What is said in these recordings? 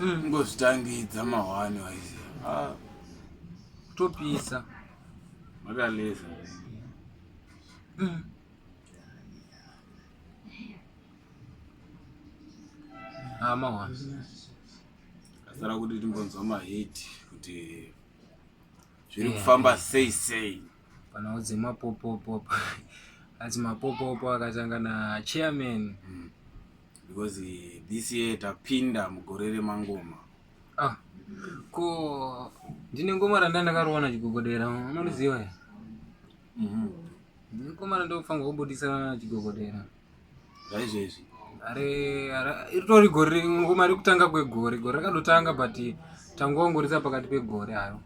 ngozvitangidza mahwani waiziya kutopisa makaleza mahwani kasara kuti timbonzwa mahiti kuti zviri kufamba sei pana udze mapopopo asi mapopopo akatangana chairman because this year tapinda mugore remangoma. Ko ndine ngoma randakarowana chigogodera unoriziva here? Ngoma randofanirwa kubudisa chigogodera zvaizvezvi ritori gore ngoma rikutanga kwegore gore rakadotanga but tangongorisa pakati pegore aro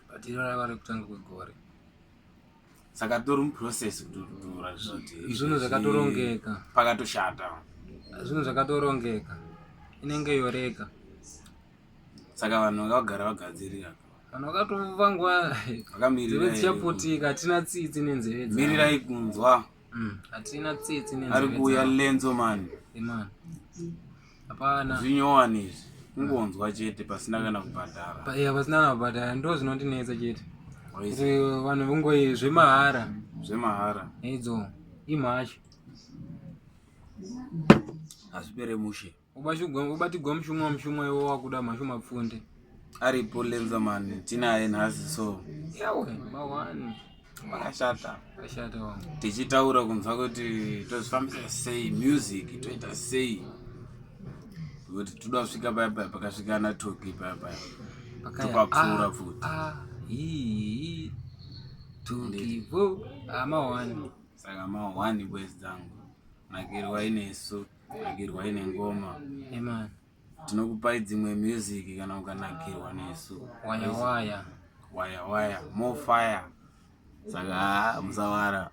but rava rikutanga kwegore saka tori muprocess kutoratidza kuti izvino zvakatorongeka pakatoshata zvinhu zvakatorongeka inenge yoreka saka vanhu vakagara vagadzirira vanhu vakatovangwa nzeve dzichaputika hatina tsitsi nenzeve mirirai kunzwa hatina tsitsi nenzeve ari kuuya Lansoman hapana zvinyowani izvi kungonzwa chete pasina kana kubhadhara pasina kana kubhadhara ndo zvinondinetsa chete kuti vanhu vongoi zvemahara idzo imhasha hazvipere mushe ubatigwa mushumo iwo wakuda mhashu mapfunde aripo Lansoman tinaye nhasi so yawe mahwani vakashata wangu tichitaura kunzwa kuti tozvifambisa sei music toita sei kuti toda kusvika paya pakasvika na Toku paya topapfuura futi Iiii Toku mahwani saka mahwani bwezi dzangu nakirwa inesu nakirwa ine ngoma tinokupai dzimwe music kana ukanakirwa nesu waya more fire saka musawara